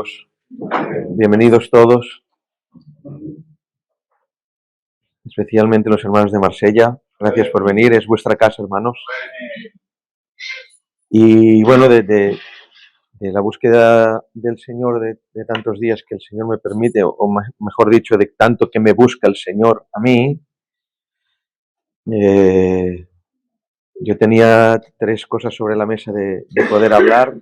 Dios. Bienvenidos todos, especialmente los hermanos de Marsella. Gracias por venir, es vuestra casa, hermanos. Y bueno, de la búsqueda del Señor de tantos días que el Señor me permite, o mejor dicho, de tanto que me busca el Señor a mí, yo tenía 3 cosas sobre la mesa de poder hablar.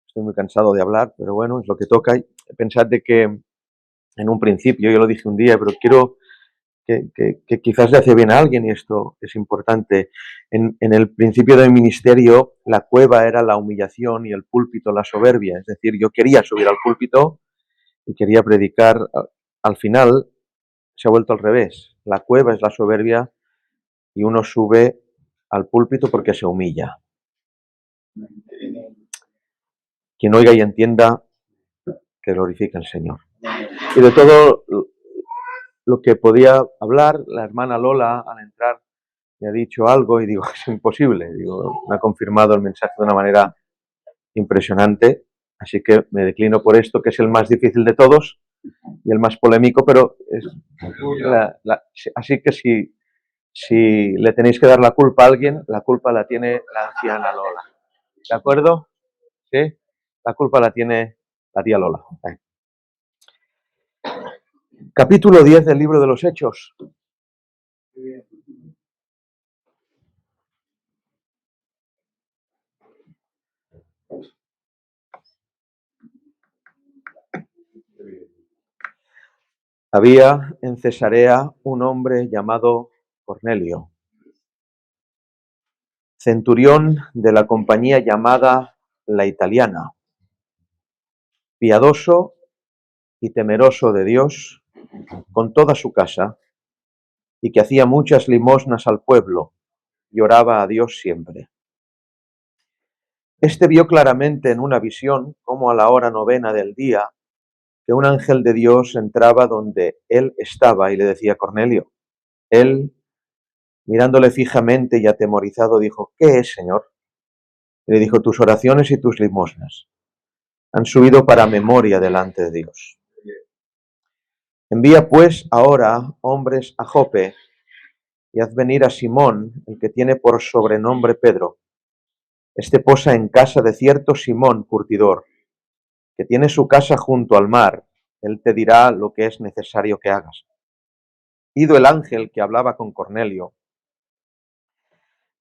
Estoy muy cansado de hablar, pero bueno, es lo que toca. Pensad de que en un principio, yo lo dije un día, pero quiero que quizás le hace bien a alguien, y esto es importante. En el principio del ministerio, la cueva era la humillación y el púlpito la soberbia. Es decir, yo quería subir al púlpito y quería predicar. Al final se ha vuelto al revés. La cueva es la soberbia y uno sube al púlpito porque se humilla. Quien oiga y entienda, que glorifique al Señor. Y de todo lo que podía hablar, la hermana Lola, al entrar, me ha dicho algo y digo, es imposible. Digo, me ha confirmado el mensaje de una manera impresionante, así que me declino por esto, que es el más difícil de todos y el más polémico, pero es así que si le tenéis que dar la culpa a alguien, la culpa la tiene la anciana Lola. ¿De acuerdo? ¿Sí? La culpa la tiene la tía Lola. Capítulo 10 del libro de los Hechos. Había en Cesarea un hombre llamado Cornelio, centurión de la compañía llamada La Italiana, piadoso y temeroso de Dios con toda su casa, y que hacía muchas limosnas al pueblo y oraba a Dios siempre. Este vio claramente en una visión, como a la hora 9 del día, que un ángel de Dios entraba donde él estaba y le decía: Cornelio. Él, mirándole fijamente y atemorizado, dijo: ¿Qué es, Señor? Y le dijo: tus oraciones y tus limosnas han subido para memoria delante de Dios. Envía pues ahora hombres a Jope y haz venir a Simón, el que tiene por sobrenombre Pedro. Este posa en casa de cierto Simón, curtidor, que tiene su casa junto al mar. Él te dirá lo que es necesario que hagas. Ido el ángel que hablaba con Cornelio,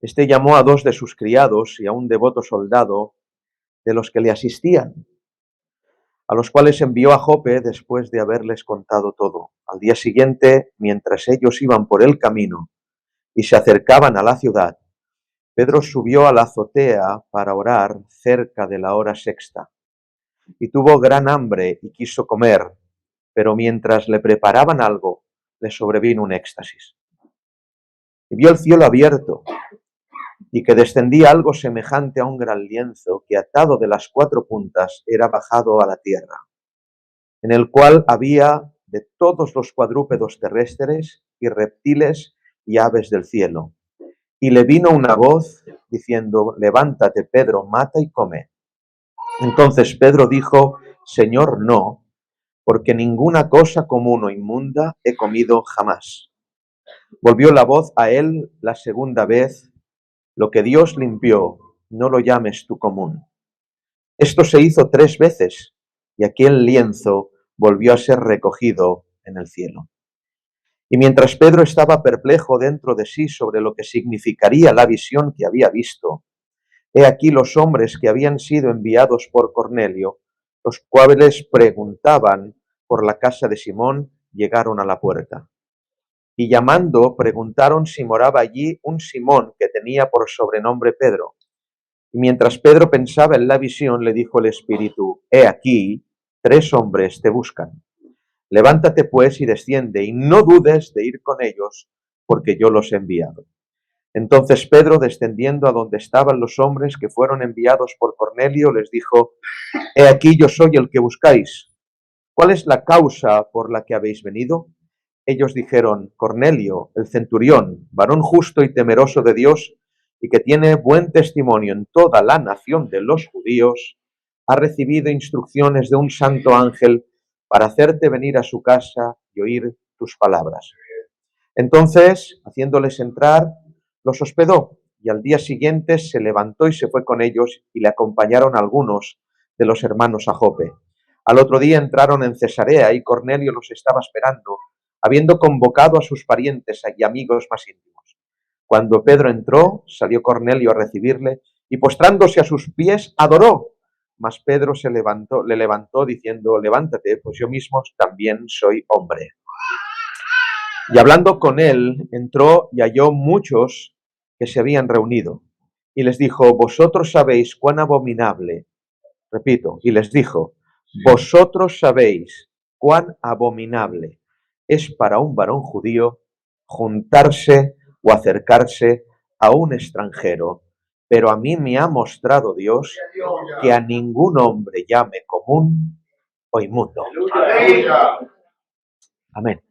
este llamó a 2 de sus criados y a un devoto soldado de los que le asistían, a los cuales envió a Jope después de haberles contado todo. Al día siguiente, mientras ellos iban por el camino y se acercaban a la ciudad, Pedro subió a la azotea para orar cerca de la hora sexta, y tuvo gran hambre y quiso comer, pero mientras le preparaban algo, le sobrevino un éxtasis. Y vio el cielo abierto, y que descendía algo semejante a un gran lienzo que, atado de las 4 puntas, era bajado a la tierra, en el cual había de todos los cuadrúpedos terrestres y reptiles y aves del cielo. Y le vino una voz diciendo: levántate, Pedro, mata y come. Entonces Pedro dijo: Señor, no, porque ninguna cosa común o inmunda he comido jamás. Volvió la voz a él la segunda vez: lo que Dios limpió, no lo llames tú común. Esto se hizo 3 veces, y aquel lienzo volvió a ser recogido en el cielo. Y mientras Pedro estaba perplejo dentro de sí sobre lo que significaría la visión que había visto, he aquí los hombres que habían sido enviados por Cornelio, los cuales preguntaban por la casa de Simón, llegaron a la puerta. Y llamando, preguntaron si moraba allí un Simón que tenía por sobrenombre Pedro. Y mientras Pedro pensaba en la visión, le dijo el Espíritu: he aquí, 3 hombres te buscan. Levántate pues y desciende, y no dudes de ir con ellos, porque yo los he enviado. Entonces Pedro, descendiendo a donde estaban los hombres que fueron enviados por Cornelio, les dijo: he aquí, yo soy el que buscáis. ¿Cuál es la causa por la que habéis venido? Ellos dijeron: Cornelio, el centurión, varón justo y temeroso de Dios, y que tiene buen testimonio en toda la nación de los judíos, ha recibido instrucciones de un santo ángel para hacerte venir a su casa y oír tus palabras. Entonces, haciéndoles entrar, los hospedó, y al día siguiente se levantó y se fue con ellos, y le acompañaron algunos de los hermanos a Jope. Al otro día entraron en Cesarea, y Cornelio los estaba esperando, habiendo convocado a sus parientes y amigos más íntimos. Cuando Pedro entró, salió Cornelio a recibirle, y postrándose a sus pies, adoró. Mas Pedro le levantó diciendo: levántate, pues yo mismo también soy hombre. Y hablando con él, entró y halló muchos que se habían reunido. Y les dijo: vosotros sabéis cuán abominable, repito, y les dijo: vosotros sabéis cuán abominable es para un varón judío juntarse o acercarse a un extranjero, pero a mí me ha mostrado Dios que a ningún hombre llame común o inmundo. Amén.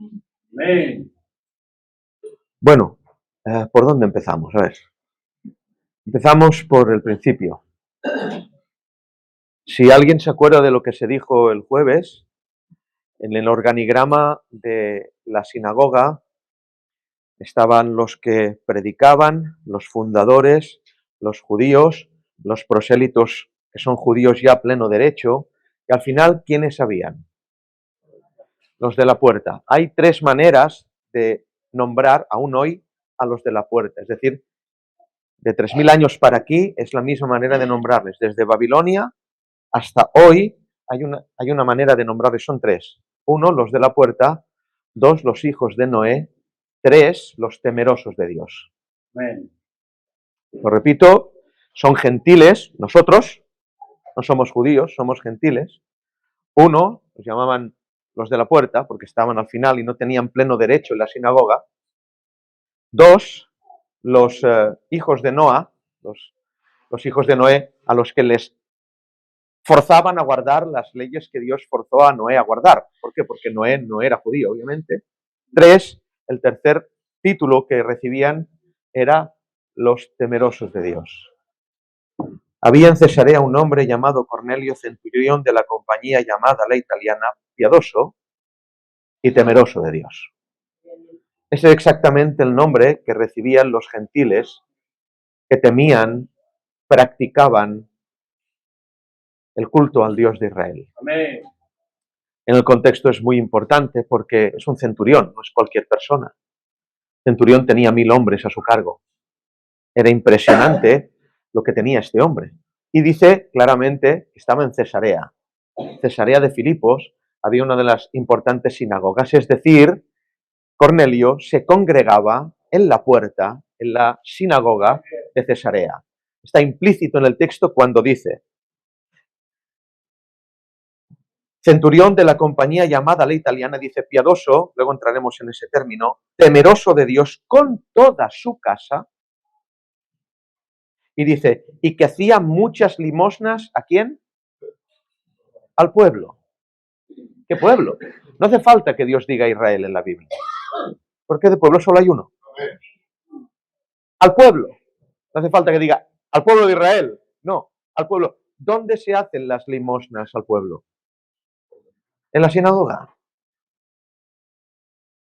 Amén. Bueno, ¿por dónde empezamos? A ver. Empezamos por el principio. Si alguien se acuerda de lo que se dijo el jueves, en el organigrama de la sinagoga estaban los que predicaban, los fundadores, los judíos, los prosélitos, que son judíos ya a pleno derecho, y al final, ¿quiénes habían? Los de la puerta. Hay tres maneras de nombrar aún hoy a los de la puerta, es decir, de 3000 años para aquí es la misma manera de nombrarles. Desde Babilonia hasta hoy hay una manera de nombrarles, son tres. Uno, los de la puerta; dos, los hijos de Noé; tres, los temerosos de Dios. Amén. Lo repito, son gentiles, nosotros no somos judíos, somos gentiles. Uno, los llamaban los de la puerta porque estaban al final y no tenían pleno derecho en la sinagoga. Dos, los hijos de Noa, los hijos de Noé, a los que les forzaban a guardar las leyes que Dios forzó a Noé a guardar. ¿Por qué? Porque Noé no era judío, obviamente. Tres, el tercer título que recibían era los temerosos de Dios. Había en Cesarea un hombre llamado Cornelio, centurión de la compañía llamada la italiana, piadoso y temeroso de Dios. Ese es exactamente el nombre que recibían los gentiles que temían, practicaban el culto al Dios de Israel. Amén. En el contexto es muy importante porque es un centurión, no es cualquier persona. El centurión tenía 1000 hombres a su cargo. Era impresionante lo que tenía este hombre. Y dice claramente que estaba en Cesarea. Cesarea de Filipos había una de las importantes sinagogas, es decir, Cornelio se congregaba en la puerta, en la sinagoga de Cesarea. Está implícito en el texto cuando dice: centurión de la compañía llamada la italiana, dice piadoso, luego entraremos en ese término, temeroso de Dios con toda su casa, y dice, y que hacía muchas limosnas, ¿a quién? Al pueblo. ¿Qué pueblo? No hace falta que Dios diga Israel en la Biblia, porque de pueblo solo hay uno. Al pueblo. No hace falta que diga al pueblo de Israel, no, al pueblo. ¿Dónde se hacen las limosnas al pueblo? En la sinagoga.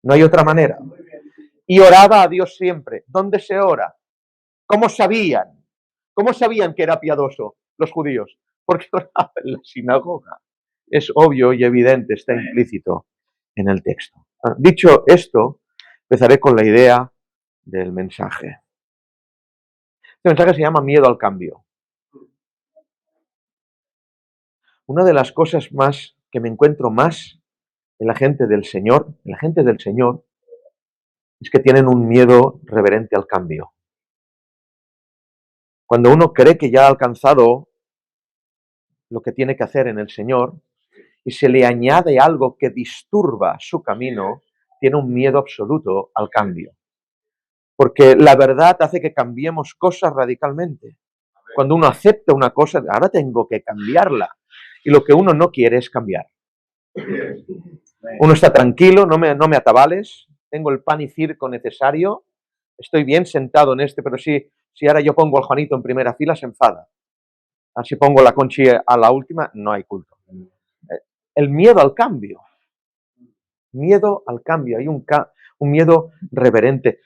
No hay otra manera. Y oraba a Dios siempre. ¿Dónde se ora? ¿Cómo sabían? ¿Cómo sabían que era piadoso los judíos? Porque oraba en la sinagoga. Es obvio y evidente, está implícito en el texto. Dicho esto, empezaré con la idea del mensaje. Este mensaje se llama miedo al cambio. Una de las cosas más que me encuentro más en la gente del Señor, es que tienen un miedo reverente al cambio. Cuando uno cree que ya ha alcanzado lo que tiene que hacer en el Señor y se le añade algo que disturba su camino, tiene un miedo absoluto al cambio. Porque la verdad hace que cambiemos cosas radicalmente. Cuando uno acepta una cosa, ahora tengo que cambiarla. Y lo que uno no quiere es cambiar. Uno está tranquilo, no me atabales, tengo el pan y circo necesario, estoy bien sentado en pero si ahora yo pongo al Juanito en primera fila, se enfada. Así pongo la Conchi a la última, no hay culto. El miedo al cambio. Miedo al cambio. Hay un miedo reverente.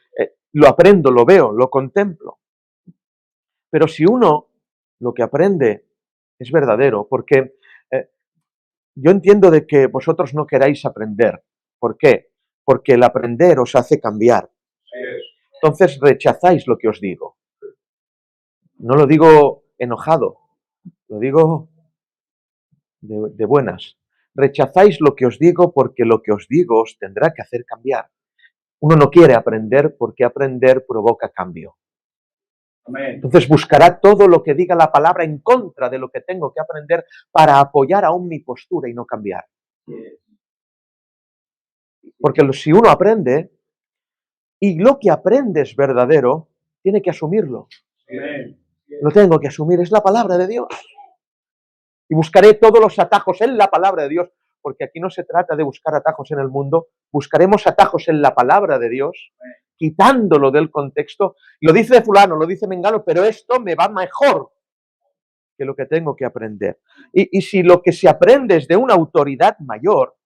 Lo aprendo, lo veo, lo contemplo. Pero si uno lo que aprende es verdadero, porque yo entiendo de que vosotros no queráis aprender. ¿Por qué? Porque el aprender os hace cambiar. Entonces rechazáis lo que os digo. No lo digo enojado, lo digo de buenas. Rechazáis lo que os digo porque lo que os digo os tendrá que hacer cambiar. Uno no quiere aprender porque aprender provoca cambio. Amén. Entonces buscará todo lo que diga la palabra en contra de lo que tengo que aprender para apoyar aún mi postura y no cambiar. Porque si uno aprende y lo que aprende es verdadero, tiene que asumirlo. Amén. Lo tengo que asumir, es la palabra de Dios. Y buscaré todos los atajos en la palabra de Dios, porque aquí no se trata de buscar atajos en el mundo, buscaremos atajos en la palabra de Dios, quitándolo del contexto. Lo dice fulano, lo dice mengano, pero esto me va mejor que lo que tengo que aprender. Y si lo que se aprende es de una autoridad mayor,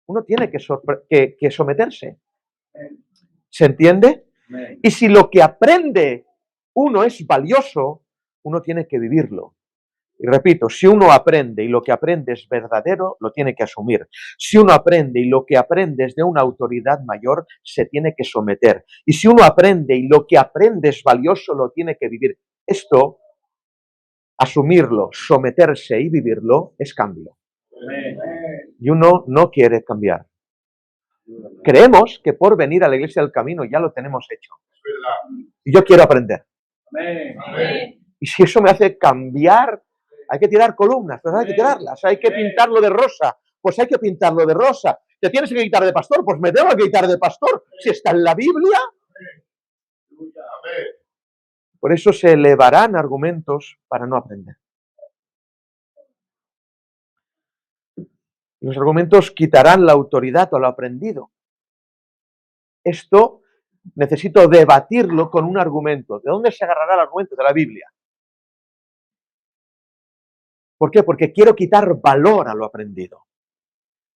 uno tiene que someterse. ¿Se entiende? Amén. Y si lo que aprende uno es valioso, uno tiene que vivirlo. Y repito, si uno aprende y lo que aprende es verdadero, lo tiene que asumir. Si uno aprende y lo que aprende es de una autoridad mayor, se tiene que someter. Y si uno aprende y lo que aprende es valioso, lo tiene que vivir. Esto, asumirlo, someterse y vivirlo, es cambio. Amén. Y uno no quiere cambiar. Creemos que por venir a la iglesia del camino ya lo tenemos hecho. Y yo quiero aprender. Amén. Y si eso me hace cambiar, hay que tirar columnas, pero hay que tirarlas, hay que pintarlo de rosa, pues hay que pintarlo de rosa. ¿Te tienes que quitar de pastor? Pues me tengo que quitar de pastor. Si está en la Biblia. Por eso se elevarán argumentos para no aprender. Los argumentos quitarán la autoridad o lo aprendido. Esto necesito debatirlo con un argumento. ¿De dónde se agarrará el argumento? De la Biblia. ¿Por qué? Porque quiero quitar valor a lo aprendido.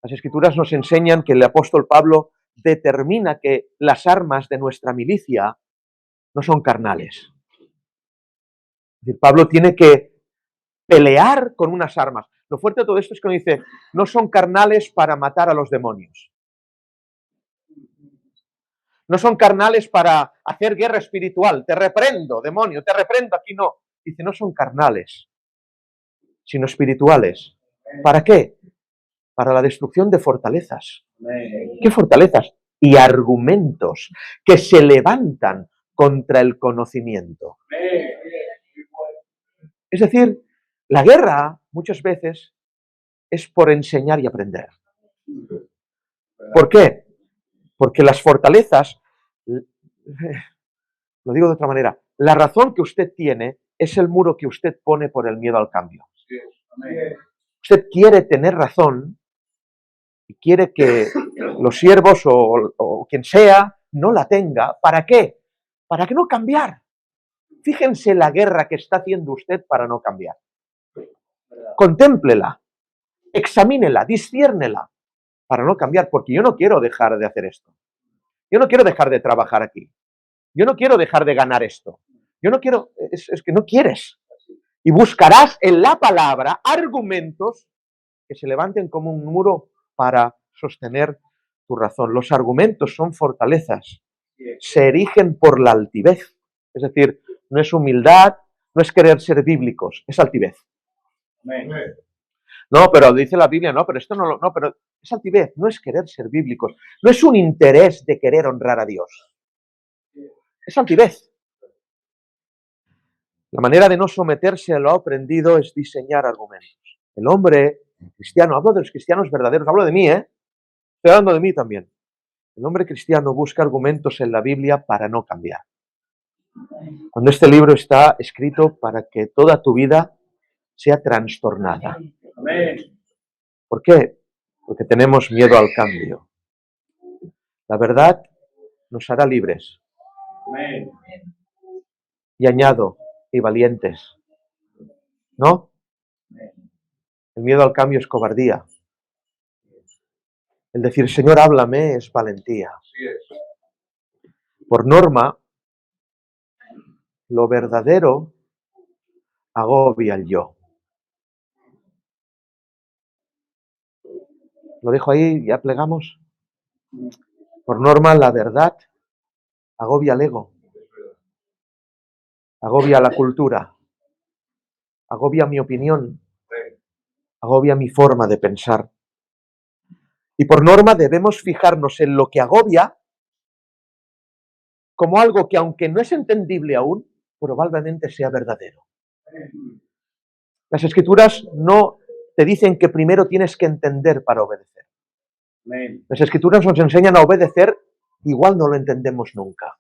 Las Escrituras nos enseñan que el apóstol Pablo determina que las armas de nuestra milicia no son carnales. Es decir, Pablo tiene que pelear con unas armas. Lo fuerte de todo esto es que nos dice, no son carnales para matar a los demonios. No son carnales para hacer guerra espiritual. Te reprendo, demonio, te reprendo. Aquí no. Dice, no son carnales, sino espirituales. ¿Para qué? Para la destrucción de fortalezas. Amén. ¿Qué fortalezas? Y argumentos que se levantan contra el conocimiento. Es decir, la guerra muchas veces es por enseñar y aprender. ¿Por qué? Porque las fortalezas, lo digo de otra manera, la razón que usted tiene es el muro que usted pone por el miedo al cambio. Amén. Usted quiere tener razón y quiere que los siervos o quien sea no la tenga. ¿Para qué? Para que no cambiar. Fíjense la guerra que está haciendo usted para no cambiar. Contémplela, examínela, disciérnela para no cambiar, porque yo no quiero dejar de hacer esto. Yo no quiero dejar de trabajar aquí. Yo no quiero dejar de ganar esto. Yo no quiero, es que no quieres. Y buscarás en la palabra argumentos que se levanten como un muro para sostener tu razón. Los argumentos son fortalezas. Se erigen por la altivez. Es decir, no es humildad, no es querer ser bíblicos, es altivez. Amén. No, pero dice la Biblia, no, pero esto no, pero es altivez, no es querer ser bíblicos, no es un interés de querer honrar a Dios. Es altivez. La manera de no someterse a lo aprendido es diseñar argumentos. El hombre cristiano, hablo de los cristianos verdaderos, hablo de mí, estoy hablando de mí también. El hombre cristiano busca argumentos en la Biblia para no cambiar. Cuando este libro está escrito para que toda tu vida sea trastornada. Amén. ¿Por qué? Porque tenemos miedo al cambio. La verdad nos hará libres. Amén. Y añado, y valientes. ¿no? El miedo al cambio es cobardía. El decir, Señor, háblame, es valentía. Por norma, lo verdadero agobia el yo. Lo dejo ahí, ya plegamos. Por norma, la verdad agobia el ego, agobia la cultura, agobia mi opinión, agobia mi forma de pensar. Y por norma debemos fijarnos en lo que agobia como algo que, aunque no es entendible aún, probablemente sea verdadero. Las Escrituras no te dicen que primero tienes que entender para obedecer. Las Escrituras nos enseñan a obedecer, igual no lo entendemos nunca.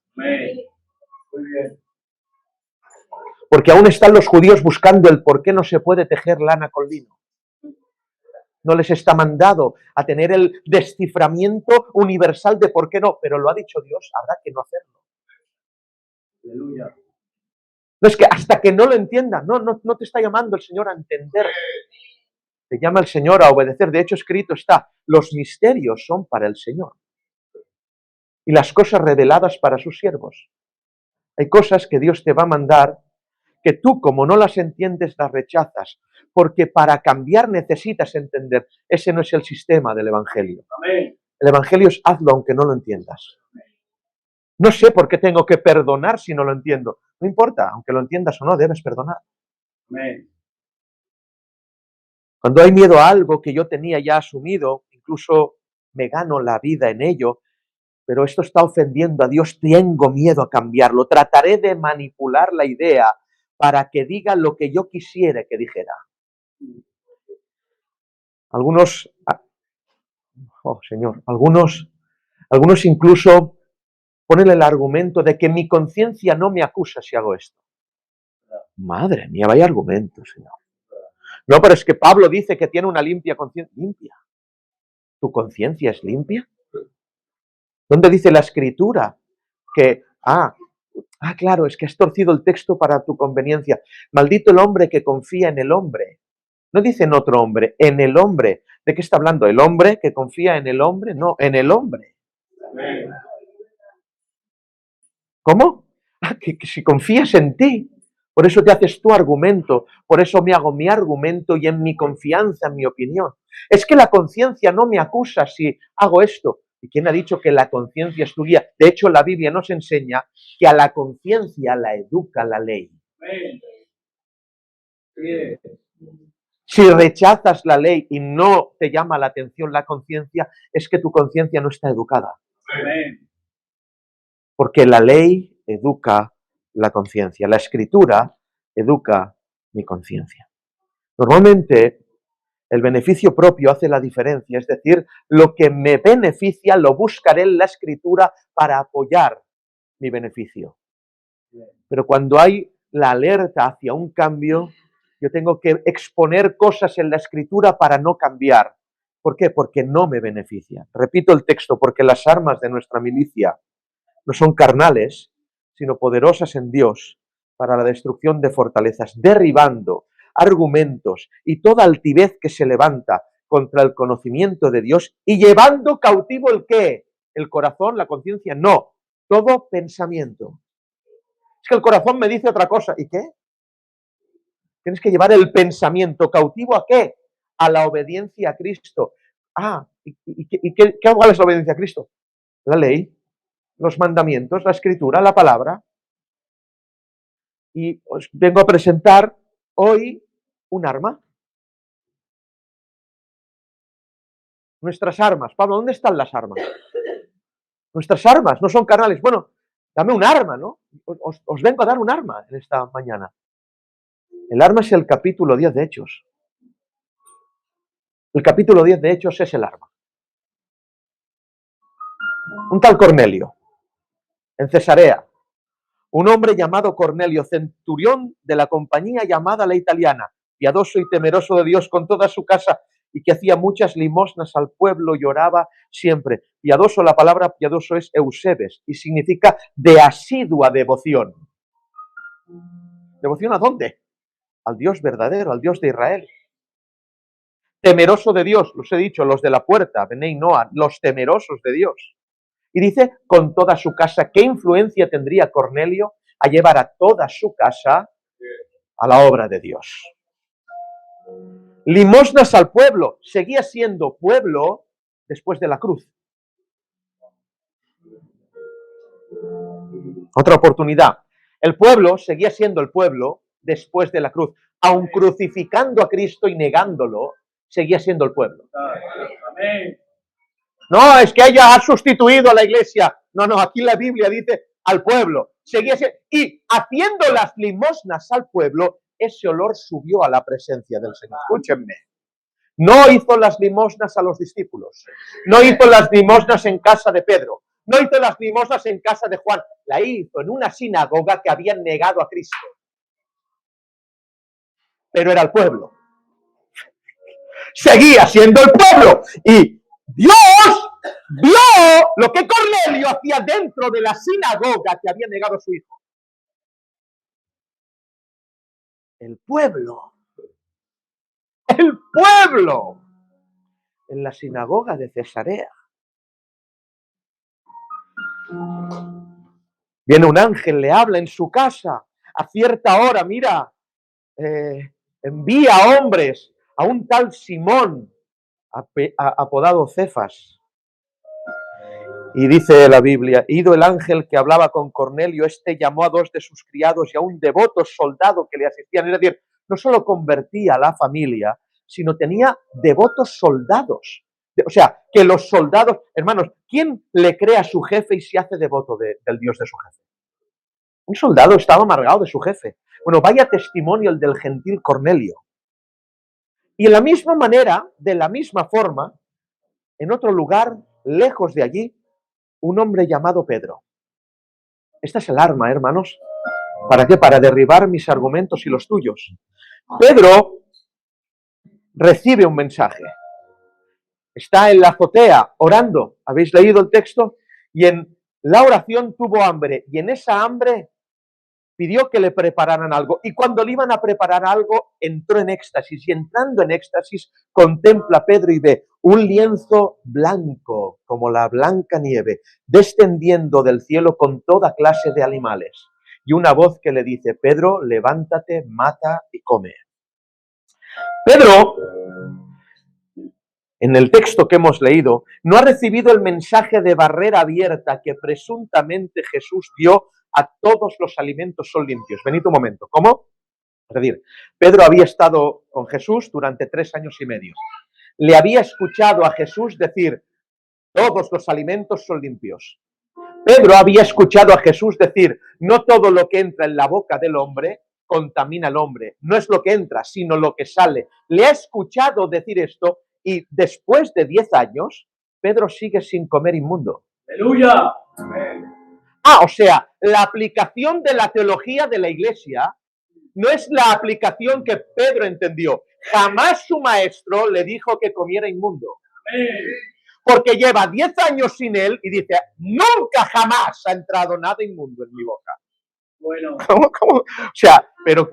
Porque aún están los judíos buscando el por qué no se puede tejer lana con lino. No les está mandado a tener el desciframiento universal de por qué no, pero lo ha dicho Dios, habrá que no hacerlo. Aleluya. No es que hasta que no lo entiendas, no te está llamando el Señor a entender. Te llama el Señor a obedecer. De hecho, escrito está, los misterios son para el Señor. Y las cosas reveladas para sus siervos. Hay cosas que Dios te va a mandar que tú, como no las entiendes, las rechazas. Porque para cambiar necesitas entender. Ese no es el sistema del Evangelio. Amén. El Evangelio es hazlo aunque no lo entiendas. No sé por qué tengo que perdonar si no lo entiendo. No importa, aunque lo entiendas o no, debes perdonar. Amén. Cuando hay miedo a algo que yo tenía ya asumido, incluso me gano la vida en ello, pero esto está ofendiendo a Dios, tengo miedo a cambiarlo. Trataré de manipular la idea para que diga lo que yo quisiera que dijera. Algunos, oh Señor, algunos incluso ponen el argumento de que mi conciencia no me acusa si hago esto. Madre mía, vaya argumento, Señor. No, pero es que Pablo dice que tiene una limpia conciencia. ¿Limpia? ¿Tu conciencia es limpia? ¿Dónde dice la Escritura que, claro, es que has torcido el texto para tu conveniencia? Maldito el hombre que confía en el hombre. No dice en otro hombre, en el hombre. ¿De qué está hablando? ¿El hombre que confía en el hombre? No, en el hombre. ¿Cómo? Que si confías en ti. Por eso te haces tu argumento, por eso me hago mi argumento y en mi confianza, en mi opinión. Es que la conciencia no me acusa si hago esto. ¿Y quién ha dicho que la conciencia es tu guía? De hecho, la Biblia nos enseña que a la conciencia la educa la ley. Si rechazas la ley y no te llama la atención la conciencia, es que tu conciencia no está educada. Porque la ley educa la conciencia, la Escritura educa mi conciencia. Normalmente, el beneficio propio hace la diferencia, es decir, lo que me beneficia lo buscaré en la Escritura para apoyar mi beneficio. Pero cuando hay la alerta hacia un cambio, yo tengo que exponer cosas en la Escritura para no cambiar. ¿Por qué? Porque no me beneficia. Repito el texto, porque las armas de nuestra milicia no son carnales, sino poderosas en Dios para la destrucción de fortalezas, derribando argumentos y toda altivez que se levanta contra el conocimiento de Dios y llevando cautivo ¿el qué? ¿El corazón, la conciencia? No, todo pensamiento. Es que el corazón me dice otra cosa. ¿Y qué? Tienes que llevar el pensamiento cautivo ¿a qué? A la obediencia a Cristo. ¿Cuál es la obediencia a Cristo? La ley, los mandamientos, la Escritura, la palabra. Y os vengo a presentar hoy un arma. Nuestras armas. Pablo, ¿dónde están las armas? Nuestras armas no son carnales. Bueno, dame un arma, ¿no? Os vengo a dar un arma en esta mañana. El arma es el capítulo 10 de Hechos. El capítulo 10 de Hechos es el arma. Un tal Cornelio, en Cesarea, un hombre llamado Cornelio, centurión de la compañía llamada la Italiana, piadoso y temeroso de Dios con toda su casa, y que hacía muchas limosnas al pueblo y oraba siempre. Piadoso, la palabra piadoso es eusebes, y significa de asidua devoción. ¿Devoción a dónde? al Dios verdadero, al Dios de Israel. Temeroso de Dios, los he dicho, los de la puerta, Benei Noa, los temerosos de Dios. Y dice, con toda su casa, ¿qué influencia tendría Cornelio a llevar a toda su casa a la obra de Dios? Limosnas al pueblo, seguía siendo pueblo después de la cruz. Otra oportunidad. El pueblo seguía siendo el pueblo después de la cruz. Aun crucificando a Cristo y negándolo, seguía siendo el pueblo. Amén. No, es que ella ha sustituido a la iglesia. No, aquí la Biblia dice al pueblo. Seguía siendo, y haciendo las limosnas al pueblo, ese olor subió a la presencia del Señor. Escúchenme. No hizo las limosnas a los discípulos. No hizo las limosnas en casa de Pedro. No hizo las limosnas en casa de Juan. La hizo en una sinagoga que habían negado a Cristo. Pero era el pueblo. Seguía siendo el pueblo. Y Dios vio lo que Cornelio hacía dentro de la sinagoga que había negado a su hijo. El pueblo. El pueblo. En la sinagoga de Cesarea. Viene un ángel, le habla en su casa. A cierta hora, mira, envía hombres a un tal Simón, apodado Cefas. Y dice la Biblia, ido el ángel que hablaba con Cornelio, este llamó a 2 de sus criados y a un devoto soldado que le asistían. Es decir, no solo convertía a la familia, sino tenía devotos soldados. O sea, que los soldados, hermanos, ¿quién le cree a su jefe y se hace devoto del Dios de su jefe? Un soldado estaba amargado de su jefe. Bueno, vaya testimonio el del gentil Cornelio. Y en la misma manera, de la misma forma, en otro lugar, lejos de allí, un hombre llamado Pedro. Esta es el arma, hermanos. ¿Para qué? Para derribar mis argumentos y los tuyos. Pedro recibe un mensaje. Está en la azotea orando. ¿Habéis leído el texto? Y en la oración tuvo hambre. Y en esa hambre pidió que le prepararan algo. Y cuando le iban a preparar algo, entró en éxtasis. Y entrando en éxtasis, contempla a Pedro y ve un lienzo blanco, como la blanca nieve, descendiendo del cielo con toda clase de animales. Y una voz que le dice, Pedro, levántate, mata y come. Pedro, en el texto que hemos leído, no ha recibido el mensaje de barrera abierta que presuntamente Jesús dio a todos los alimentos son limpios. Venid un momento, ¿cómo? Es decir, Pedro había estado con Jesús durante 3 años y medio. Le había escuchado a Jesús decir, todos los alimentos son limpios. Pedro había escuchado a Jesús decir, no todo lo que entra en la boca del hombre contamina al hombre. No es lo que entra, sino lo que sale. Le ha escuchado decir esto y después de 10 años, Pedro sigue sin comer inmundo. Aleluya. O sea, la aplicación de la teología de la iglesia no es la aplicación que Pedro entendió. Jamás su maestro le dijo que comiera inmundo. Amén. Porque lleva 10 años sin él y dice, nunca jamás ha entrado nada inmundo en mi boca. Bueno. ¿Cómo? O sea, pero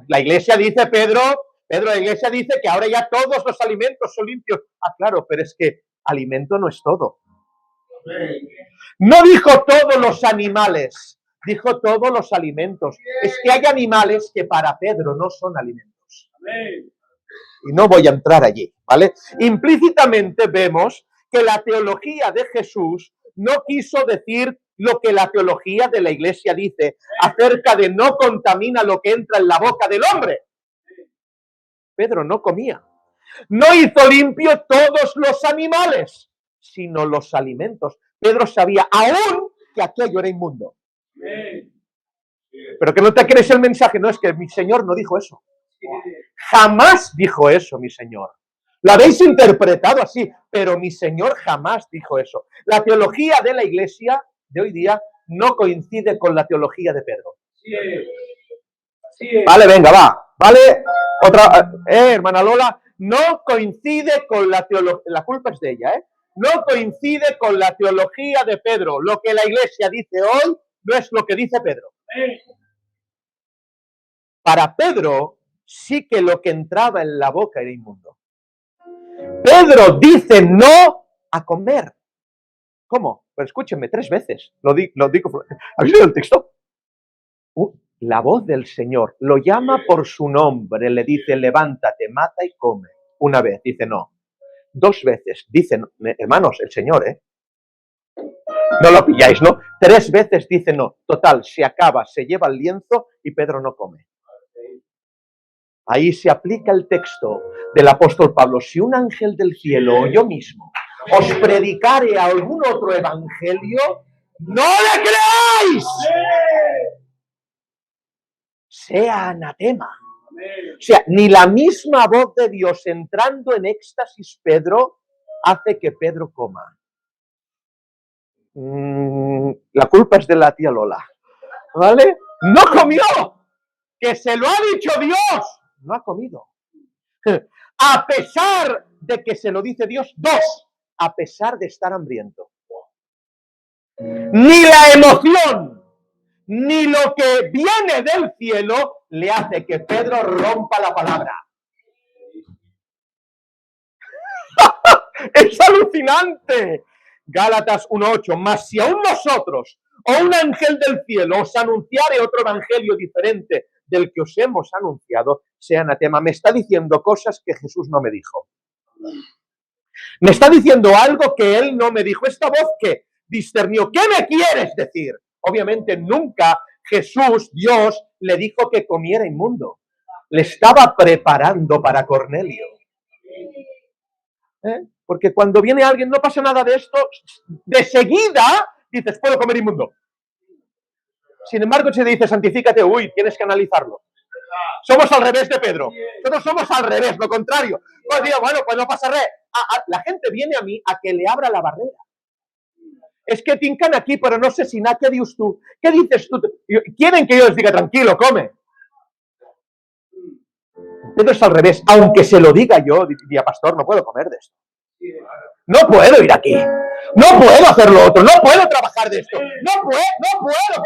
la iglesia dice, Pedro, la iglesia dice que ahora ya todos los alimentos son limpios. Claro, pero es que alimento no es todo. No dijo todos los animales, dijo todos los alimentos. Es que hay animales que para Pedro no son alimentos. Amén. Y no voy a entrar allí, ¿vale? Implícitamente vemos que la teología de Jesús no quiso decir lo que la teología de la iglesia dice acerca de no contamina lo que entra en la boca del hombre. Pedro no comía. No hizo limpio todos los animales, sino los alimentos. Pedro sabía aún que aquello era inmundo. Amén. Pero que no te crees el mensaje, no, es que mi Señor no dijo eso. Jamás dijo eso, mi Señor. Lo habéis interpretado así, pero mi Señor jamás dijo eso. La teología de la iglesia de hoy día no coincide con la teología de Pedro. Sí. Vale, venga, va. Vale, otra, hermana Lola, no coincide con la teología, la culpa es de ella, no coincide con la teología de Pedro. Lo que la iglesia dice hoy no es lo que dice Pedro. Amén. Para Pedro, sí que lo que entraba en la boca era inmundo. Pedro dice no a comer. ¿Cómo? Pero escúchenme, 3 veces. Lo digo. ¿Habéis leído el texto? La voz del Señor lo llama por su nombre, le dice levántate, mata y come. Una vez, dice no. 2 veces, dicen, hermanos, el Señor, no lo pilláis, ¿no? 3 veces dice no. Total, se acaba, se lleva el lienzo y Pedro no come. Ahí se aplica el texto del apóstol Pablo. Si un ángel del cielo o yo mismo os predicare a algún otro evangelio, no le creáis. Sea anatema. O sea, ni la misma voz de Dios entrando en éxtasis Pedro hace que Pedro coma. La culpa es de la tía Lola, ¿vale? ¡No comió! ¡Que se lo ha dicho Dios! No ha comido. A pesar de que se lo dice Dios. 2, a pesar de estar hambriento. Ni la emoción, ni lo que viene del cielo le hace que Pedro rompa la palabra. ¡Es alucinante! Gálatas 1:8. Mas si aún nosotros o un ángel del cielo os anunciare otro evangelio diferente del que os hemos anunciado, sea anatema. Me está diciendo cosas que Jesús no me dijo. Me está diciendo algo que él no me dijo. Esta voz que discernió. ¿Qué me quieres decir? Obviamente nunca Jesús, Dios, le dijo que comiera inmundo. Le estaba preparando para Cornelio. Porque cuando viene alguien, no pasa nada de esto, de seguida dices, puedo comer inmundo. Sin embargo, si te dice, santifícate, tienes que analizarlo. Somos al revés de Pedro. Nosotros somos al revés, lo contrario. Pues digo, bueno, pues no pasa nada. La gente viene a mí a que le abra la barrera. Es que tincan aquí, pero no sé si nada. ¿Qué dices tú? ¿Qué dices tú? Quieren que yo les diga, tranquilo, come. Pedro es al revés. Aunque se lo diga yo, diría, pastor, no puedo comer de esto. No puedo ir aquí. No puedo hacer lo otro. No puedo trabajar de esto. No puedo.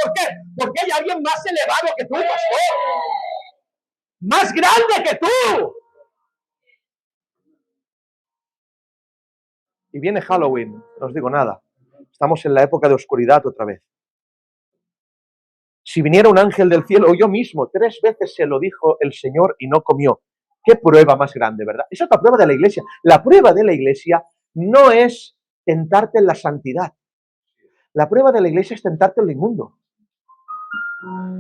¿Por qué? Porque hay alguien más elevado que tú, pastor. Más grande que tú. Y viene Halloween. No os digo nada. Estamos en la época de oscuridad otra vez. Si viniera un ángel del cielo o yo mismo, 3 veces se lo dijo el Señor y no comió. ¿Qué prueba más grande, verdad? Esa es la prueba de la iglesia. La prueba de la iglesia no es tentarte en la santidad. La prueba de la iglesia es tentarte en lo inmundo.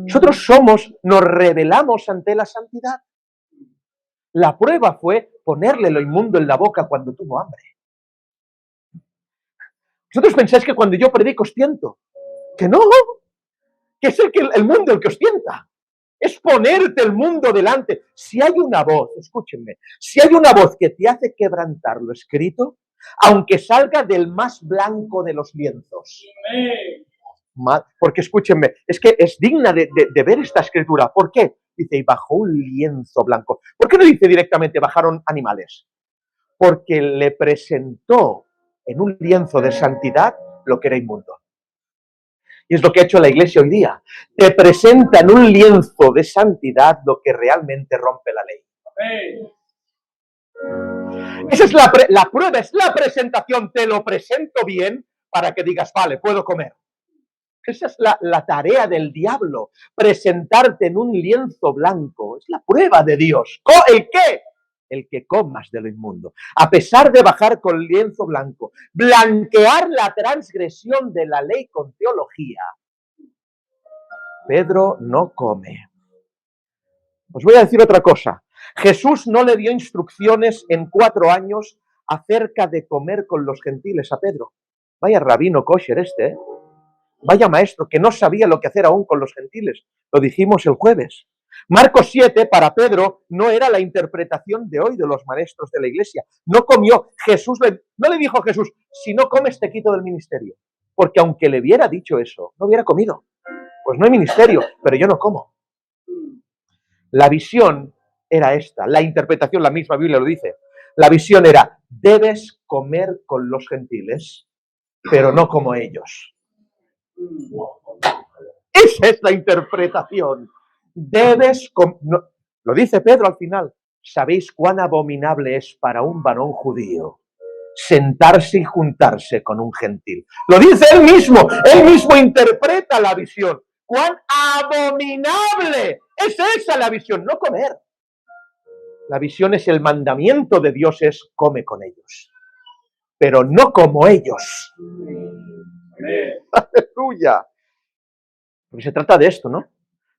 Nosotros nos rebelamos ante la santidad. La prueba fue ponerle lo inmundo en la boca cuando tuvo hambre. ¿Vosotros pensáis que cuando yo predico os tiento? Que no, que es el mundo el que os tienta. Es ponerte el mundo delante. Si hay una voz, escúchenme, si hay una voz que te hace quebrantar lo escrito, aunque salga del más blanco de los lienzos. Porque escúchenme, es que es digna de ver esta escritura. ¿Por qué? Dice, y bajó un lienzo blanco. ¿Por qué no dice directamente bajaron animales? Porque le presentó en un lienzo de santidad lo que era inmundo. Y es lo que ha hecho la iglesia hoy día. Te presenta en un lienzo de santidad lo que realmente rompe la ley. Esa es la prueba, es la presentación. Te lo presento bien para que digas, vale, puedo comer. Esa es la tarea del diablo. Presentarte en un lienzo blanco. Es la prueba de Dios. ¿El qué? El que comas de lo inmundo. A pesar de bajar con lienzo blanco, blanquear la transgresión de la ley con teología, Pedro no come. Os voy a decir otra cosa. Jesús no le dio instrucciones en 4 años acerca de comer con los gentiles a Pedro. Vaya rabino kosher este, Vaya maestro que no sabía lo que hacer aún con los gentiles. Lo dijimos el jueves. Marcos 7 para Pedro no era la interpretación de hoy de los maestros de la iglesia. No comió. No le dijo a Jesús, si no comes te quito del ministerio. Porque aunque le hubiera dicho eso, no hubiera comido. Pues no hay ministerio, pero yo no como. La visión era esta. La interpretación, la misma Biblia lo dice. La visión era, debes comer con los gentiles, pero no como ellos. Esa es la interpretación. Debes Lo dice Pedro al final. ¿Sabéis cuán abominable es para un varón judío sentarse y juntarse con un gentil? Lo dice él mismo interpreta la visión. ¡Cuán abominable es esa la visión! No comer. La visión es el mandamiento de Dios, es come con ellos, pero no como ellos. Amén. ¡Aleluya! Porque se trata de esto, ¿no?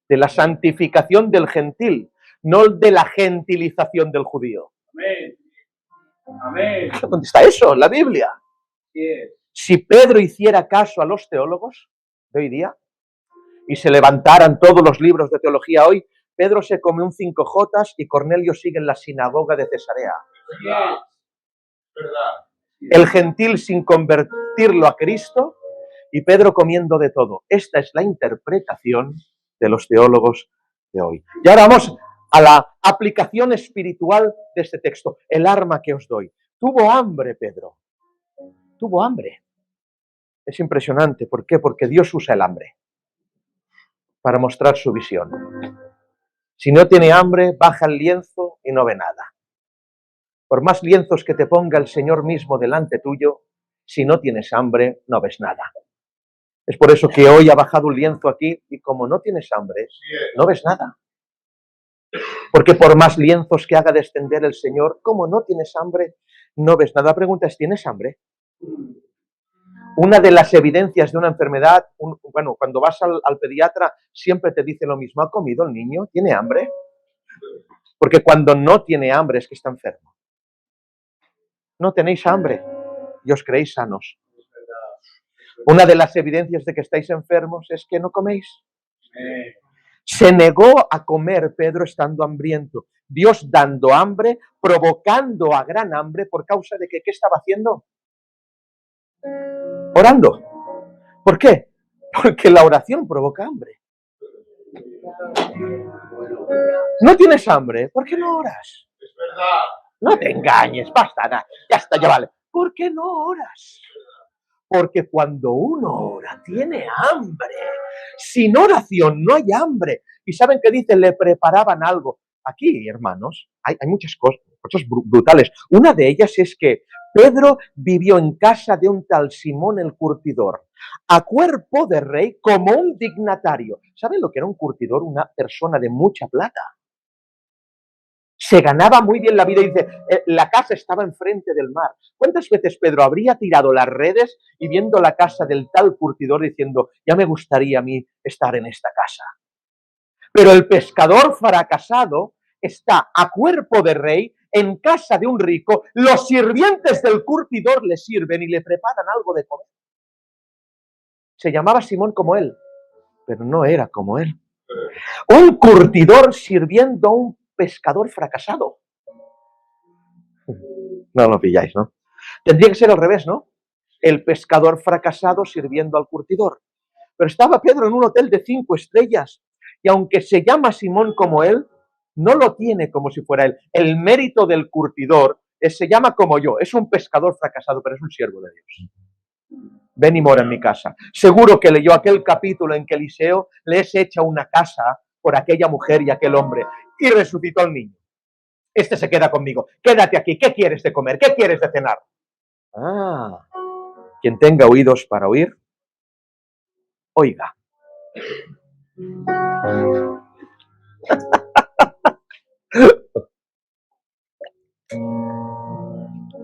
De la santificación del gentil, no de la gentilización del judío. Amén. Amén. ¿Dónde está eso? En la Biblia. Yes. Si Pedro hiciera caso a los teólogos de hoy día y se levantaran todos los libros de teología hoy, Pedro se come un 5J y Cornelio sigue en la sinagoga de Cesarea. Yes. ¿Verdad? El gentil sin convertirlo a Cristo y Pedro comiendo de todo. Esta es la interpretación de los teólogos de hoy. Y ahora vamos a la aplicación espiritual de este texto, el arma que os doy. Tuvo hambre Pedro, tuvo hambre. Es impresionante. ¿Por qué? Porque Dios usa el hambre para mostrar su visión. Si no tiene hambre, baja el lienzo y no ve nada. Por más lienzos que te ponga el Señor mismo delante tuyo, si no tienes hambre, no ves nada. Es por eso que hoy ha bajado un lienzo aquí y como no tienes hambre, no ves nada. Porque por más lienzos que haga descender el Señor, como no tienes hambre, no ves nada. La pregunta es, ¿tienes hambre? Una de las evidencias de una enfermedad, cuando vas al pediatra, siempre te dice lo mismo. ¿Ha comido el niño? ¿Tiene hambre? Porque cuando no tiene hambre es que está enfermo. No tenéis hambre y os creéis sanos. Una de las evidencias de que estáis enfermos es que no coméis. Amén. Se negó a comer Pedro estando hambriento. Dios dando hambre, provocando a gran hambre por causa de que, ¿qué estaba haciendo? Orando. ¿Por qué? Porque la oración provoca hambre. ¿No tienes hambre? ¿Por qué no oras? Es verdad. No te engañes, basta, ya está, ya vale. ¿Por qué no oras? Porque cuando uno ora, tiene hambre. Sin oración no hay hambre. ¿Y saben qué dice? Le preparaban algo. Aquí, hermanos, hay muchas cosas brutales. Una de ellas es que Pedro vivió en casa de un tal Simón el curtidor, a cuerpo de rey, como un dignatario. ¿Saben lo que era un curtidor? Una persona de mucha plata. Se ganaba muy bien la vida y dice, la casa estaba enfrente del mar. ¿Cuántas veces Pedro habría tirado las redes y viendo la casa del tal curtidor diciendo, ya me gustaría a mí estar en esta casa? Pero el pescador fracasado está a cuerpo de rey en casa de un rico, los sirvientes del curtidor le sirven y le preparan algo de comer. Se llamaba Simón como él, pero no era como él. Un curtidor sirviendo a un pescador fracasado. No lo pilláis, ¿no? Tendría que ser al revés, ¿no? El pescador fracasado sirviendo al curtidor. Pero estaba Pedro en un hotel de 5 estrellas y aunque se llama Simón como él, no lo tiene como si fuera él. El mérito del curtidor se llama como yo, es un pescador fracasado, pero es un siervo de Dios. Ven y mora en mi casa. Seguro que leyó aquel capítulo en que Eliseo les echa una casa por aquella mujer y aquel hombre y resucitó al niño. Este se queda conmigo. Quédate aquí. ¿Qué quieres de comer? ¿Qué quieres de cenar? Ah, quien tenga oídos para oír, oiga.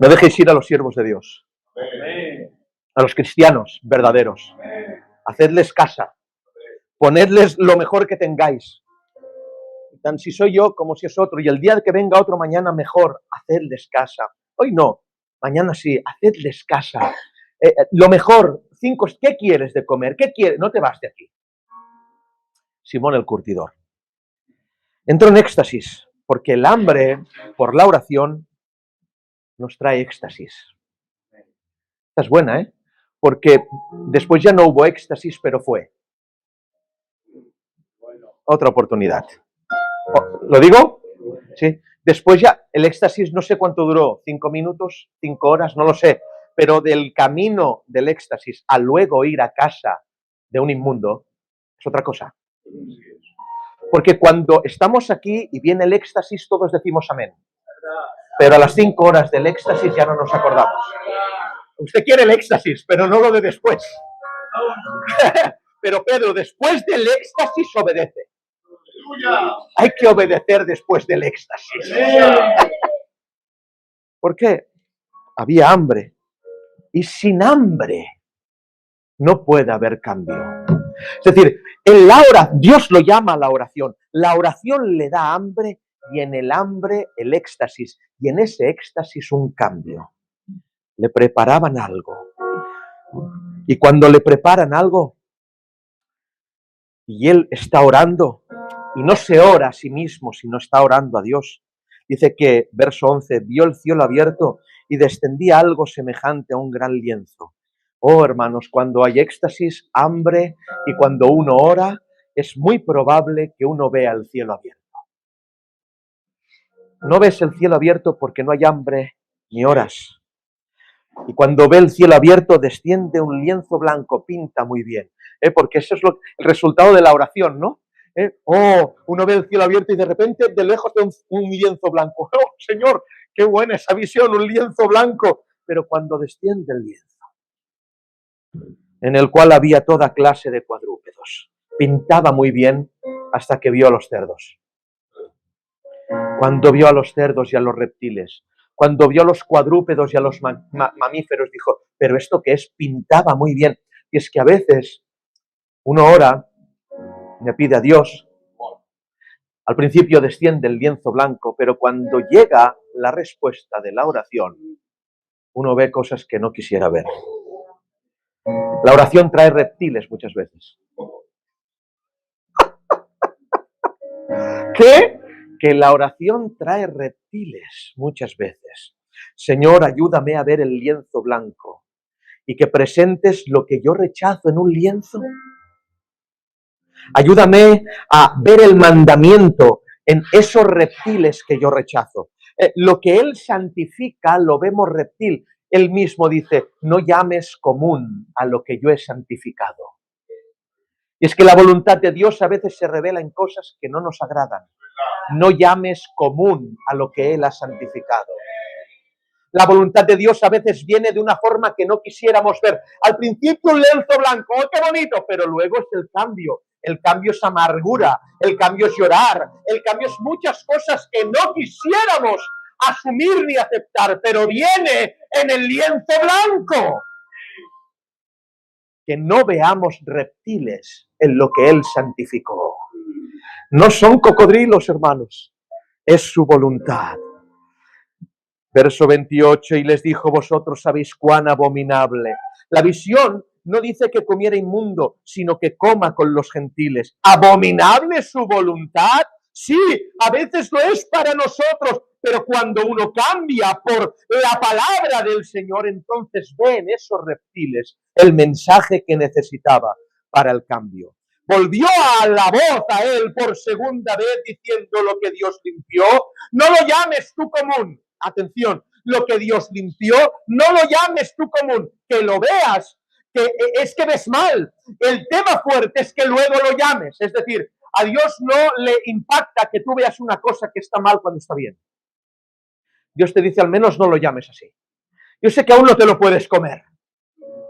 No dejéis ir a los siervos de Dios, Amén. a los cristianos verdaderos. Amén. Hacedles casa. Ponedles lo mejor que tengáis. Tan si soy yo como si es otro. Y el día que venga otro mañana mejor, hacedles casa. Hoy no, mañana sí, hacedles casa. Lo mejor, 5, ¿qué quieres de comer? ¿Qué quieres? No te vas de aquí. Simón el curtidor. Entró en éxtasis, porque el hambre por la oración nos trae éxtasis. Esta es buena, ¿eh? Porque después ya no hubo éxtasis, pero fue otra oportunidad. ¿Lo digo? Sí. Después ya, el éxtasis no sé cuánto duró, 5 minutos, 5 horas, no lo sé, pero del camino del éxtasis a luego ir a casa de un inmundo es otra cosa. Porque cuando estamos aquí y viene el éxtasis, todos decimos amén. Pero a las 5 horas del éxtasis ya no nos acordamos. Usted quiere el éxtasis, pero no lo de después. Pero Pedro, después del éxtasis obedece. Hay que obedecer después del éxtasis. ¿Por qué? Había hambre. Y sin hambre no puede haber cambio. Es decir, Dios lo llama la oración. La oración le da hambre y en el hambre el éxtasis. Y en ese éxtasis un cambio. Le preparaban algo. Y cuando le preparan algo y él está orando, y no se ora a sí mismo, sino está orando a Dios. Dice que, verso 11, vio el cielo abierto y descendía algo semejante a un gran lienzo. Oh, hermanos, cuando hay éxtasis, hambre, y cuando uno ora, es muy probable que uno vea el cielo abierto. No ves el cielo abierto porque no hay hambre ni oras. Y cuando ve el cielo abierto, desciende un lienzo blanco, pinta muy bien. Porque eso es el resultado de la oración, ¿no? Uno ve el cielo abierto y de repente de lejos ve un lienzo blanco. ¡Oh, Señor! ¡Qué buena esa visión! Un lienzo blanco. Pero cuando desciende el lienzo, en el cual había toda clase de cuadrúpedos, pintaba muy bien hasta que vio a los cerdos. Cuando vio a los cerdos y a los reptiles, cuando vio a los cuadrúpedos y a los mamíferos, dijo, pero ¿esto qué es? Pintaba muy bien. Y es que a veces uno ora, me pide a Dios, al principio desciende el lienzo blanco, pero cuando llega la respuesta de la oración, uno ve cosas que no quisiera ver. La oración trae reptiles muchas veces. ¿Qué? Que la oración trae reptiles muchas veces. Señor, ayúdame a ver el lienzo blanco y que presentes lo que yo rechazo en un lienzo. Ayúdame a ver el mandamiento en esos reptiles que yo rechazo. Lo que Él santifica lo vemos reptil. Él mismo dice, no llames común a lo que yo he santificado. Y es que la voluntad de Dios a veces se revela en cosas que no nos agradan. No llames común a lo que Él ha santificado. La voluntad de Dios a veces viene de una forma que no quisiéramos ver. Al principio un lienzo blanco, ¡oh, qué bonito! Pero luego es el cambio. El cambio es amargura, el cambio es llorar, el cambio es muchas cosas que no quisiéramos asumir ni aceptar, pero viene en el lienzo blanco. Que no veamos reptiles en lo que Él santificó. No son cocodrilos, hermanos, es su voluntad. Verso 28, y les dijo, vosotros sabéis cuán abominable. La visión no dice que comiera inmundo, sino que coma con los gentiles. ¿Abominable es su voluntad? Sí, a veces lo es para nosotros, pero cuando uno cambia por la palabra del Señor, entonces ve en esos reptiles el mensaje que necesitaba para el cambio. Volvió a la voz a él por segunda vez diciendo lo que Dios limpió. No lo llames tú común. Atención, lo que Dios limpió, no lo llames tú común. Que lo veas, que es que ves mal. El tema fuerte es que luego lo llames. Es decir, a Dios no le impacta que tú veas una cosa que está mal cuando está bien. Dios te dice, al menos no lo llames así. Yo sé que aún no te lo puedes comer,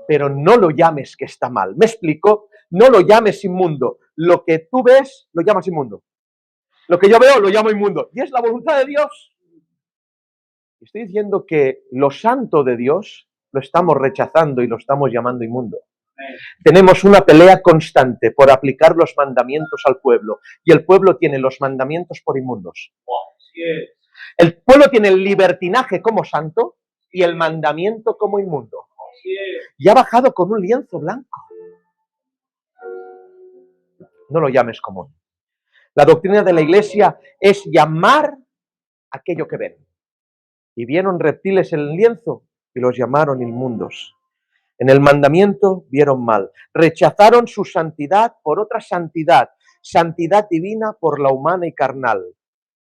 pero no lo llames que está mal. ¿Me explico? No lo llames inmundo. Lo que tú ves, lo llamas inmundo. Lo que yo veo, lo llamo inmundo. Y es la voluntad de Dios. Estoy diciendo que lo santo de Dios lo estamos rechazando y lo estamos llamando inmundo. Tenemos una pelea constante por aplicar los mandamientos al pueblo. Y el pueblo tiene los mandamientos por inmundos. El pueblo tiene el libertinaje como santo y el mandamiento como inmundo. Y ha bajado con un lienzo blanco. No lo llames común. La doctrina de la Iglesia es llamar aquello que ven. Y vieron reptiles en el lienzo y los llamaron inmundos. En el mandamiento vieron mal. Rechazaron su santidad por otra santidad. Santidad divina por la humana y carnal.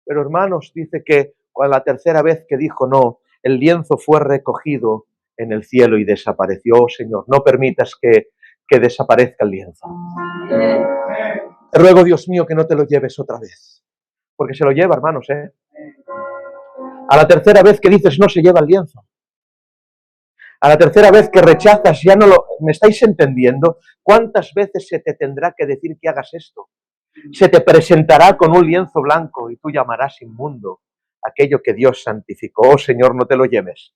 Pero hermanos, dice que a la tercera vez que dijo no, el lienzo fue recogido en el cielo y desapareció. Oh, Señor, no permitas que desaparezca el lienzo. Te ruego, Dios mío, que no te lo lleves otra vez. Porque se lo lleva, hermanos, ¿eh? A la tercera vez que dices no se lleva el lienzo. A la tercera vez que rechazas ya no lo... ¿Me estáis entendiendo? ¿Cuántas veces se te tendrá que decir que hagas esto? Se te presentará con un lienzo blanco y tú llamarás inmundo aquello que Dios santificó. Oh, Señor, no te lo lleves.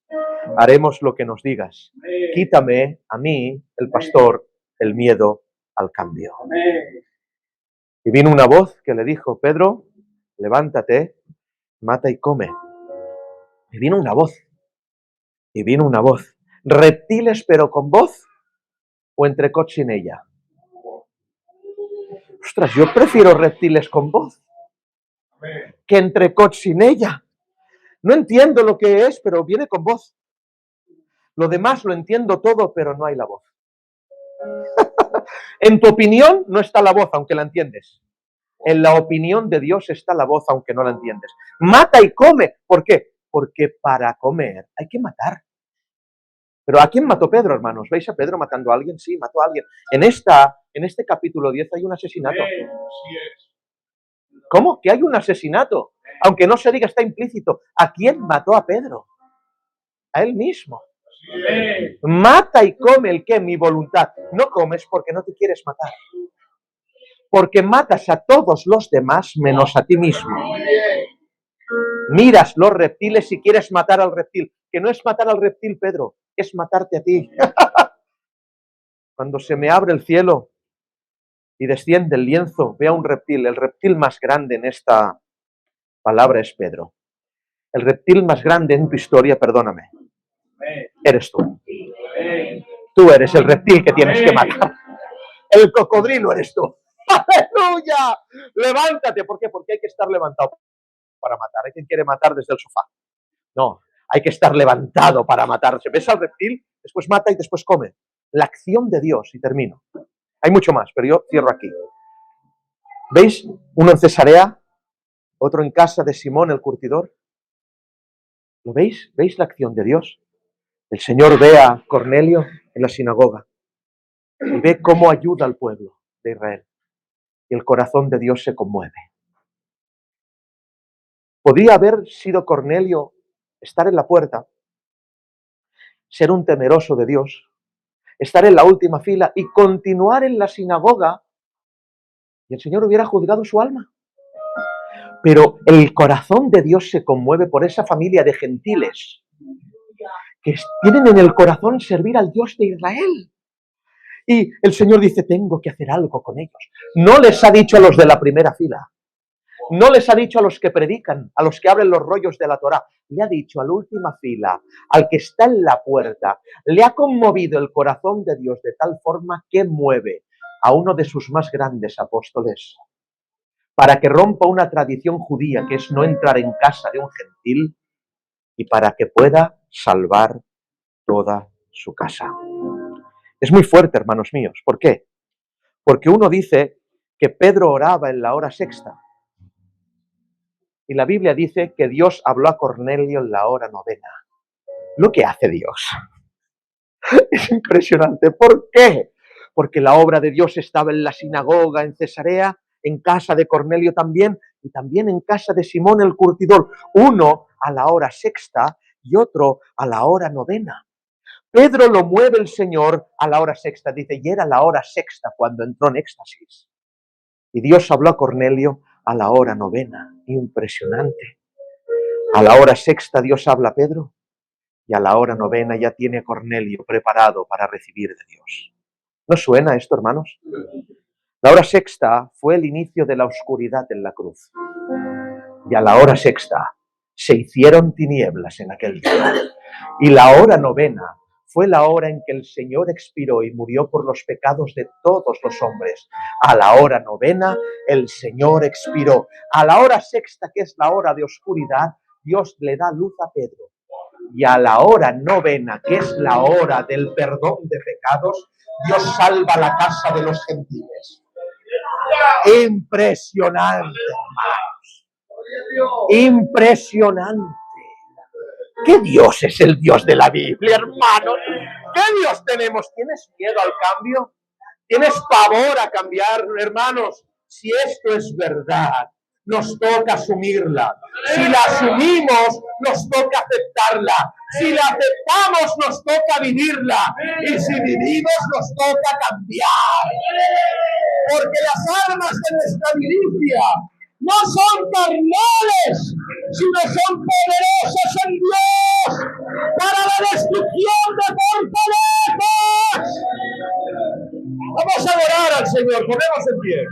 Haremos lo que nos digas. Quítame a mí, el pastor, el miedo al cambio. Y vino una voz que le dijo, Pedro, levántate, mata y come. Y vino una voz. Y vino una voz. ¿Reptiles pero con voz o entrecot sin ella? Ostras, yo prefiero reptiles con voz que entrecot sin ella. No entiendo lo que es, pero viene con voz. Lo demás lo entiendo todo, pero no hay la voz. En tu opinión no está la voz, aunque la entiendes. En la opinión de Dios está la voz, aunque no la entiendes. Mata y come. ¿Por qué? Porque para comer hay que matar. Pero ¿a quién mató Pedro, hermanos? ¿Veis a Pedro matando a alguien? Sí, mató a alguien. En este capítulo 10 hay un asesinato. ¿Cómo? Que hay un asesinato. Aunque no se diga, está implícito. ¿A quién mató a Pedro? A él mismo. Mata y come el qué, mi voluntad. No comes porque no te quieres matar. Porque matas a todos los demás menos a ti mismo. Miras los reptiles y quieres matar al reptil. Que no es matar al reptil, Pedro, es matarte a ti. Cuando se me abre el cielo y desciende el lienzo, veo un reptil. El reptil más grande en esta palabra es Pedro. El reptil más grande en tu historia, perdóname, eres tú. Tú eres el reptil que tienes que matar. El cocodrilo eres tú. ¡Aleluya! Levántate. ¿Por qué? Porque hay que estar levantado para matar. Hay quien quiere matar desde el sofá. No, hay que estar levantado para matarse. ¿Ves al reptil? Después mata y después come. La acción de Dios, y termino. Hay mucho más, pero yo cierro aquí. ¿Veis? Uno en Cesarea, otro en casa de Simón el curtidor. ¿Lo veis? ¿Veis la acción de Dios? El Señor ve a Cornelio en la sinagoga y ve cómo ayuda al pueblo de Israel. Y el corazón de Dios se conmueve. Podría haber sido Cornelio estar en la puerta, ser un temeroso de Dios, estar en la última fila y continuar en la sinagoga y el Señor hubiera juzgado su alma. Pero el corazón de Dios se conmueve por esa familia de gentiles que tienen en el corazón servir al Dios de Israel. Y el Señor dice, tengo que hacer algo con ellos. No les ha dicho a los de la primera fila. No les ha dicho a los que predican, a los que abren los rollos de la Torá. Le ha dicho a la última fila, al que está en la puerta. Le ha conmovido el corazón de Dios de tal forma que mueve a uno de sus más grandes apóstoles para que rompa una tradición judía que es no entrar en casa de un gentil y para que pueda salvar toda su casa. Es muy fuerte, hermanos míos. ¿Por qué? Porque uno dice que Pedro oraba en la hora sexta. Y la Biblia dice que Dios habló a Cornelio en la hora novena. Lo que hace Dios es impresionante. ¿Por qué? Porque la obra de Dios estaba en la sinagoga en Cesarea, en casa de Cornelio también, y también en casa de Simón el curtidor. Uno a la hora sexta y otro a la hora novena. Pedro lo mueve el Señor a la hora sexta. Dice, y era la hora sexta cuando entró en éxtasis. Y Dios habló a Cornelio a la hora novena. Impresionante. A la hora sexta Dios habla a Pedro y a la hora novena ya tiene a Cornelio preparado para recibir de Dios. ¿No suena esto, hermanos? La hora sexta fue el inicio de la oscuridad en la cruz. Y a la hora sexta se hicieron tinieblas en aquel día. Y la hora novena fue la hora en que el Señor expiró y murió por los pecados de todos los hombres. A la hora novena, el Señor expiró. A la hora sexta, que es la hora de oscuridad, Dios le da luz a Pedro. Y a la hora novena, que es la hora del perdón de pecados, Dios salva la casa de los gentiles. Impresionante, hermanos. Impresionante. ¿Qué Dios es el Dios de la Biblia, hermanos? ¿Qué Dios tenemos? ¿Tienes miedo al cambio? ¿Tienes pavor a cambiar, hermanos? Si esto es verdad, nos toca asumirla. Si la asumimos, nos toca aceptarla. Si la aceptamos, nos toca vivirla. Y si vivimos, nos toca cambiar. Porque las armas de nuestra milicia no son carnales, sino son poderosas en Dios para la destrucción de fortalezas. Vamos a adorar al Señor, ponemos en pie.